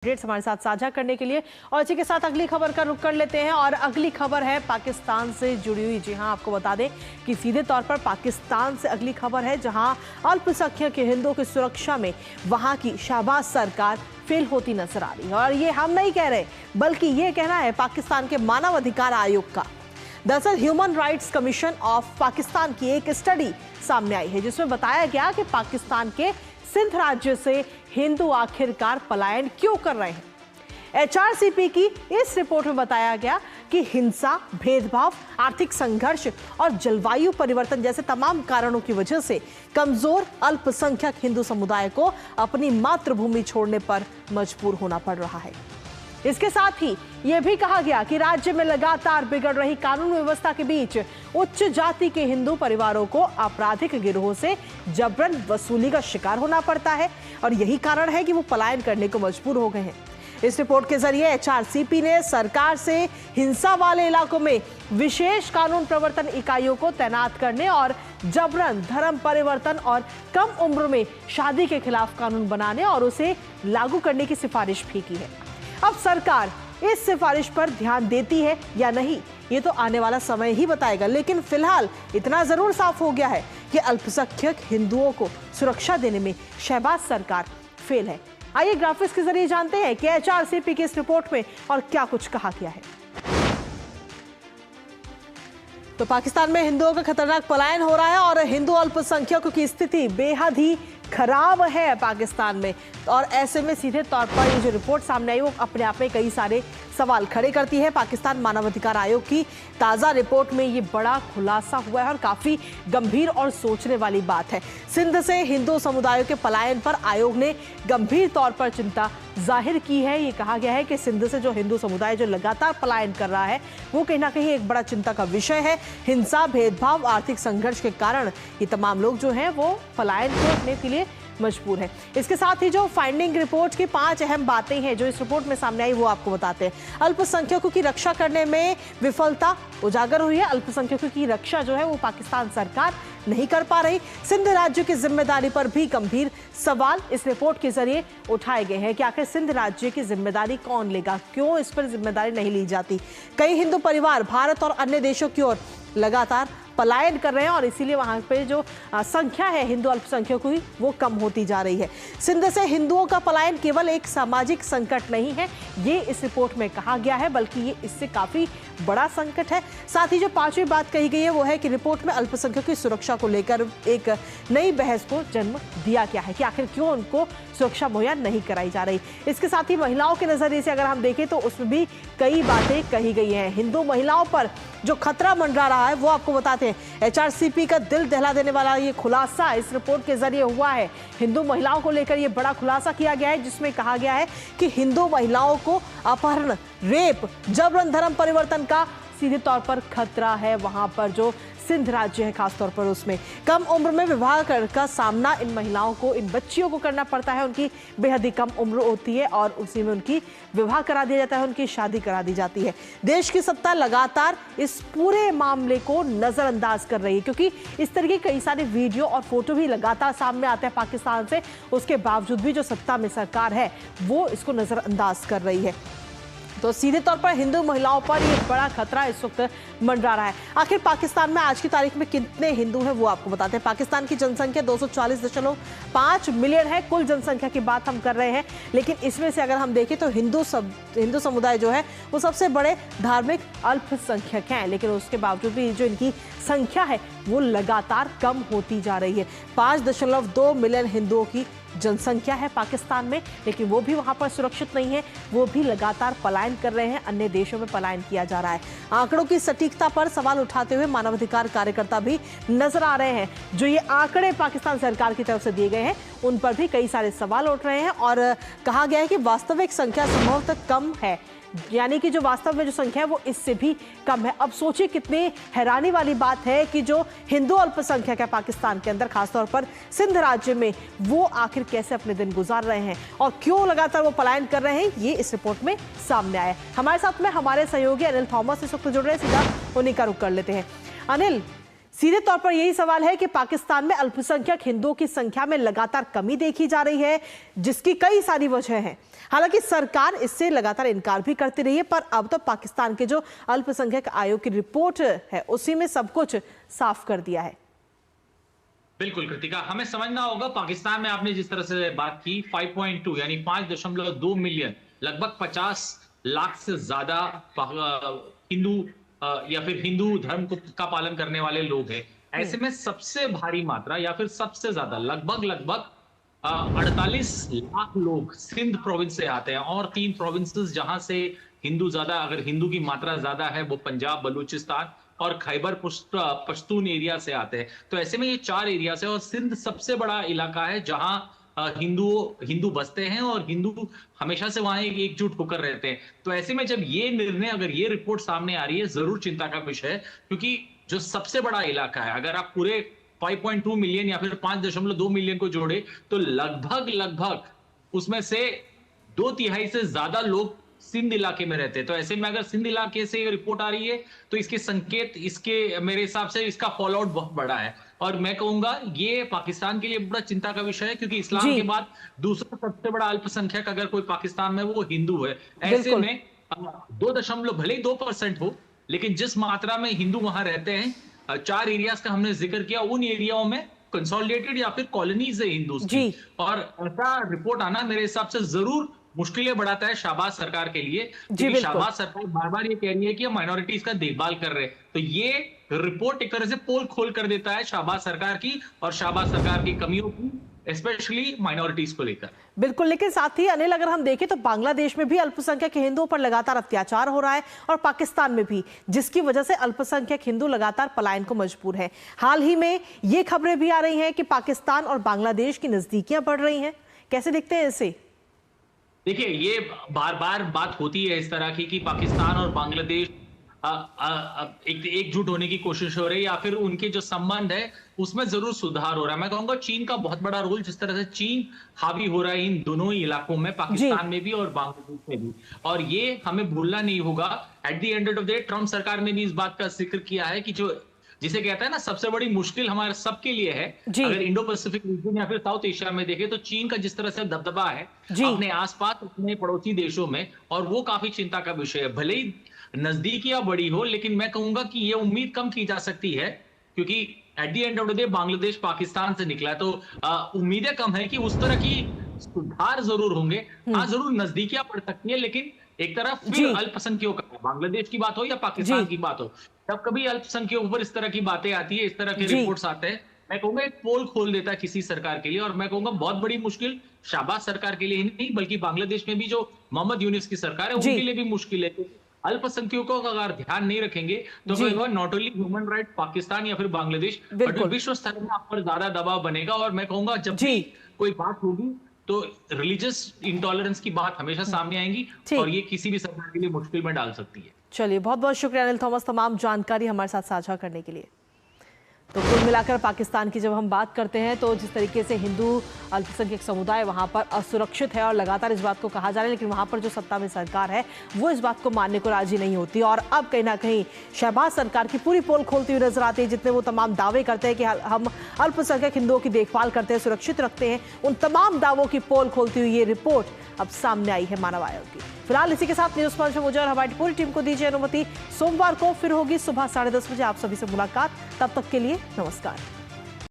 Updates हमारे साथ साझा करने के लिए और इसी के साथ अगली खबर का रुख कर लेते हैं। और अगली खबर है पाकिस्तान से जुड़ी हुई। जी हां, आपको बता दें कि सीधे तौर पर पाकिस्तान से अगली खबर है, जहां अल्पसंख्यक हिंदुओं की सुरक्षा में वहां की शहबाज सरकार फेल होती नजर आ रही है। और ये हम नहीं कह रहे, बल्कि ये कहना है पाकिस्तान के मानव अधिकार आयोग का। दरअसल human rights commission of Pakistan की एक स्टडी सामने आई है, जिसमें बताया गया कि पाकिस्तान के सिंध राज्य से हिंदू आखिरकार पलायन क्यों कर रहे हैं। एचआरसीपी की इस रिपोर्ट में बताया गया कि हिंसा, भेदभाव, आर्थिक संघर्ष और जलवायु परिवर्तन जैसे तमाम कारणों की वजह से कमजोर अल्पसंख्यक हिंदू समुदाय को अपनी मातृभूमि छोड़ने पर मजबूर होना पड़ रहा है। इसके साथ ही यह भी कहा गया कि राज्य में लगातार बिगड़ रही कानून व्यवस्था के बीच उच्च जाति के हिंदू परिवारों को आपराधिक गिरोह से जबरन वसूली का शिकार होना पड़ता है और यही कारण है कि वो पलायन करने को मजबूर हो गए हैं। इस रिपोर्ट के जरिए एचआरसीपी ने सरकार से हिंसा वाले इलाकों में विशेष कानून प्रवर्तन इकाइयों को तैनात करने और जबरन धर्म परिवर्तन और कम उम्र में शादी के खिलाफ कानून बनाने और उसे लागू करने की सिफारिश भी की है। अब सरकार इस सिफारिश पर ध्यान देती है या नहीं, ये तो आने वाला समय ही बताएगा। लेकिन फिलहाल इतना जरूर साफ हो गया है कि अल्पसंख्यक हिंदुओं को सुरक्षा देने में शहबाज सरकार फेल है। आइए ग्राफिक्स के जरिए जानते हैं कि एचआरसीपी की इस रिपोर्ट में और क्या कुछ कहा गया है। तो पाकिस्तान में हिंदुओं का खतरनाक पलायन हो रहा है और हिंदू अल्पसंख्यकों की स्थिति बेहद ही खराब है पाकिस्तान में। और ऐसे में सीधे तौर पर ये जो रिपोर्ट सामने आई वो अपने आप में कई सारे सवाल खड़े करती है। पाकिस्तान मानवाधिकार आयोग की ताज़ा रिपोर्ट में ये बड़ा खुलासा हुआ है और काफ़ी गंभीर और सोचने वाली बात है। सिंध से हिंदू समुदायों के पलायन पर आयोग ने गंभीर तौर पर चिंता जाहिर की है। ये कहा गया है कि सिंध से जो हिंदू समुदाय जो लगातार पलायन कर रहा है वो कहीं ना कहीं एक बड़ा चिंता का विषय है। हिंसा, भेदभाव, आर्थिक संघर्ष के कारण ये तमाम लोग जो हैं वो पलायन करने के लिए मजबूर है। इसके साथ ही जो फाइंडिंग रिपोर्ट की 5 अहम बातें हैं जो इस रिपोर्ट में सामने आई वो आपको बताते हैं। अल्पसंख्यकों की रक्षा करने में विफलता उजागर हुई है। अल्पसंख्यकों की रक्षा जो है वो पाकिस्तान सरकार नहीं कर पा रही। सिंध राज्य की जिम्मेदारी पर भी गंभीर सवाल इस रिपोर्ट के जरिए उठाए गए हैं कि आखिर सिंध राज्य की जिम्मेदारी कौन लेगा, क्यों इस पर जिम्मेदारी नहीं ली जाती। कई हिंदू परिवार भारत और अन्य देशों की ओर लगातार पलायन कर रहे हैं और इसीलिए वहां पे जो संख्या है हिंदू अल्पसंख्यकों की वो कम होती जा रही है। सिंध से हिंदुओं का पलायन केवल एक सामाजिक संकट नहीं है, ये इस रिपोर्ट में कहा गया है, बल्कि ये इससे काफी बड़ा संकट है। साथ ही जो 5वीं बात कही गई है वो है कि रिपोर्ट में अल्पसंख्यकों की सुरक्षा को लेकर एक नई बहस को जन्म दिया गया है कि आखिर क्यों उनको सुरक्षा मुहैया नहीं कराई जा रही। इसके साथ ही महिलाओं के नजरिए से अगर हम देखें तो उसमें भी कई बातें कही गई हैं। हिंदू महिलाओं पर जो खतरा मंडरा रहा है वो आपको बताते हैं। एचआरसीपी का दिल दहला देने वाला ये खुलासा इस रिपोर्ट के जरिए हुआ है। हिंदू महिलाओं को लेकर ये बड़ा खुलासा किया गया है, जिसमें कहा गया है कि हिंदू महिलाओं को अपहरण, रेप, जबरन धर्म परिवर्तन का सीधे तौर पर खतरा है। वहां पर जो सिंध राज्य है खासतौर पर उसमें कम उम्र में विवाह का सामना इन महिलाओं को, इन बच्चियों को करना पड़ता है। उनकी बेहद ही कम उम्र होती है और उसी में उनकी विवाह करा दिया जाता है, उनकी शादी करा दी जाती है। देश की सत्ता लगातार इस पूरे मामले को नजरअंदाज कर रही है, क्योंकि इस तरह के कई सारे वीडियो और फोटो भी लगातार सामने आते हैं पाकिस्तान से। उसके बावजूद भी जो सत्ता में सरकार है वो इसको नजरअंदाज कर रही है। तो सीधे तौर पर हिंदू महिलाओं पर ये बड़ा खतरा इस वक्त मंडरा रहा है। आखिर पाकिस्तान में आज की तारीख में कितने हिंदू हैं वो आपको बताते हैं। पाकिस्तान की जनसंख्या 240.5 मिलियन है। कुल जनसंख्या की बात हम कर रहे हैं, लेकिन इसमें से अगर हम देखें तो हिंदू समुदाय जो है वो सबसे बड़े धार्मिक अल्पसंख्यक हैं, लेकिन उसके बावजूद भी जो इनकी संख्या है वो लगातार कम होती जा रही है। 5.2 मिलियन हिंदुओं की जनसंख्या है पाकिस्तान में, लेकिन वो भी वहां पर सुरक्षित नहीं है। वो भी लगातार पलायन कर रहे हैं, अन्य देशों में पलायन किया जा रहा है। आंकड़ों की सटीकता पर सवाल उठाते हुए मानवाधिकार कार्यकर्ता भी नजर आ रहे हैं। जो ये आंकड़े पाकिस्तान सरकार की तरफ से दिए गए हैं उन पर भी कई सारे सवाल उठ रहे हैं और कहा गया है कि वास्तविक संख्या संभवतः कम है, यानी कि जो वास्तव में जो संख्या है वो इससे भी कम है। अब सोचिए कितनी हैरानी वाली बात है कि जो हिंदू अल्पसंख्यक है पाकिस्तान के अंदर, खासतौर पर सिंध राज्य में, वो आखिर कैसे अपने दिन गुजार रहे हैं और क्यों लगातार वो पलायन कर रहे हैं, ये इस रिपोर्ट में सामने आया है। हमारे साथ में हमारे सहयोगी अनिल थॉमस इस वक्त जुड़ रहे हैं, सीधा उन्हीं का रुख कर लेते हैं। अनिल, सीधे तौर पर यही सवाल है कि पाकिस्तान में अल्पसंख्यक हिंदुओं की संख्या में लगातार कमी देखी जा रही है, जिसकी कई सारी वजह हैं। हालांकि सरकार इससे लगातार इनकार भी करती रही है, पर अब तो पाकिस्तान के जो अल्पसंख्यक आयोग की रिपोर्ट है उसी में सब कुछ साफ कर दिया है। बिल्कुल कृतिका, हमें समझना होगा पाकिस्तान में आपने जिस तरह से बात की 5.2 यानी 5.2 मिलियन, लगभग 50 लाख से ज्यादा हिंदू या फिर हिंदू धर्म का पालन करने वाले लोग हैं। ऐसे में सबसे भारी मात्रा या फिर सबसे ज्यादा लगभग 48 लाख लोग सिंध प्रोविंस से आते हैं, और 3 प्रोविंसेस जहां से हिंदू ज्यादा, अगर हिंदू की मात्रा ज्यादा है वो पंजाब, बलूचिस्तान और खैबर पश्तून एरिया से आते हैं। तो ऐसे में ये 4 एरिया से, और सिंध सबसे बड़ा इलाका है जहां हिंदू बसते हैं और हिंदू हमेशा से वहां एकजुट होकर रहते हैं। तो ऐसे में जब ये निर्णय, अगर ये रिपोर्ट सामने आ रही है, जरूर चिंता का विषय है, क्योंकि जो सबसे बड़ा इलाका है, अगर आप पूरे 5.2 मिलियन या फिर 5.2 मिलियन को जोड़े तो लगभग उसमें से 2/3 से ज्यादा लोग सिंध इलाके में रहते हैं। तो ऐसे में अगर सिंध इलाके से रिपोर्ट आ रही है तो इसके संकेत, इसके मेरे हिसाब से इसका फॉलोआउट बहुत बड़ा है, और मैं कहूंगा ये पाकिस्तान के लिए बड़ा चिंता का विषय है, क्योंकि इस्लाम के बाद दूसरा सबसे बड़ा अल्पसंख्यक अगर कोई पाकिस्तान में वो हिंदू है। ऐसे में 2 भले ही 2% हो, लेकिन जिस मात्रा में हिंदू वहां रहते हैं, 4 एरियाज का हमने जिक्र किया, उन एरियाओं में कंसोलिडेटेड या फिर कॉलोनीज है हिंदूज की, और ऐसा रिपोर्ट आना मेरे हिसाब से जरूर मुश्किलें बढ़ाता है शाहबाज सरकार के लिए, क्योंकि शाहबाज सरकार बार-बार ये कह रही है कि हम माइनॉरिटीज का देखभाल कर रहे हैं। तो ये रिपोर्ट एक तरह से पोल खोल कर देता है शाहबाज सरकार की और शाहबाज सरकार की कमियों की, स्पेशली माइनॉरिटीज को लेकर। बिल्कुल, लेकिन साथ ही अनिल, अगर हम देखें तो बांग्लादेश में भी अल्पसंख्यक हिंदुओं पर लगातार अत्याचार हो रहा है, और पाकिस्तान में भी, जिसकी वजह से अल्पसंख्यक हिंदू लगातार पलायन को मजबूर है। हाल ही में ये खबरें भी आ रही हैं कि पाकिस्तान और बांग्लादेश की नजदीकियां बढ़ रही हैं। कैसे देखते हैं इसे? देखिए, ये बार-बार बात होती है इस तरह की कि पाकिस्तान और बांग्लादेश एकजुट होने की कोशिश हो रही है, या फिर उनके जो संबंध है उसमें जरूर सुधार हो रहा है। मैं कहूंगा चीन का बहुत बड़ा रोल, जिस तरह से चीन हावी हो रहा है इन दोनों ही इलाकों में, पाकिस्तान में भी और बांग्लादेश में भी, और ये हमें भूलना नहीं होगा। At the end of the day Trump सरकार ने भी इस बात का जिक्र किया है कि जो जिसे कहता है ना, सबसे बड़ी मुश्किल हमारे सबके लिए है, अगर इंडो पैसिफिक रीजन या फिर साउथ एशिया में देखें तो चीन का जिस तरह से दबदबा है अपने आसपास, अपने पड़ोसी देशों में, और वो काफी चिंता का विषय है। भले ही नजदीकियां बड़ी हो, लेकिन मैं कहूंगा कि ये उम्मीद कम की जा सकती है, क्योंकि at the end of the day Bangladesh Pakistan से निकला, तो उम्मीदें कम है कि उस तरह की सुधार जरूर होंगे। हाँ, जरूर नजदीकियां पड़ सकती है, लेकिन एक तरफ फिर अल्पसंख्यकों का, बांग्लादेश की बात हो या पाकिस्तान की बात हो, जब कभी अल्पसंख्यकों पर इस तरह की बातें आती है, इस तरह के रिपोर्ट्स आते हैं, मैं कहूंगा एक पोल खोल देता है किसी सरकार के लिए, और मैं कहूंगा बहुत बड़ी मुश्किल शाहबाज सरकार के लिए ही नहीं, बल्कि बांग्लादेश में भी जो मोहम्मद यूनिस की सरकार है उनके लिए भी मुश्किल है। अल्पसंख्यकों का अगर ध्यान नहीं रखेंगे तो not only human right Pakistan या फिर बांग्लादेश, बट विश्व स्तर में आप पर ज्यादा दबाव बनेगा। और मैं कहूंगा जब भी कोई बात होगी तो रिलीजियस इंटॉलरेंस की बात हमेशा सामने आएंगी, और ये किसी भी सरकार के लिए मुश्किल में डाल सकती है। चलिए, बहुत बहुत शुक्रिया अनिल थॉमस, तमाम जानकारी हमारे साथ साझा करने के लिए। तो कुल मिलाकर पाकिस्तान की जब हम बात करते हैं तो जिस तरीके से हिंदू अल्पसंख्यक समुदाय वहां पर असुरक्षित है, और लगातार इस बात को कहा जा रहा है, लेकिन वहां पर जो सत्ता में सरकार है वो इस बात को मानने को राजी नहीं होती। और अब कहीं ना कहीं शहबाज सरकार की पूरी पोल खोलती हुई नजर आती है, जितने वो तमाम दावे करते हैं कि हम अल्पसंख्यक हिंदुओं की देखभाल करते हैं, सुरक्षित रखते हैं, उन तमाम दावों की पोल खोलती हुई ये रिपोर्ट अब सामने आई है मानव आयोग की। फिलहाल इसी के साथ न्यूज पंच में मुझे और हमारी पूरी टीम को दीजिए अनुमति। सोमवार को फिर होगी सुबह 10:30 बजे आप सभी से मुलाकात। तब तक के लिए नमस्कार।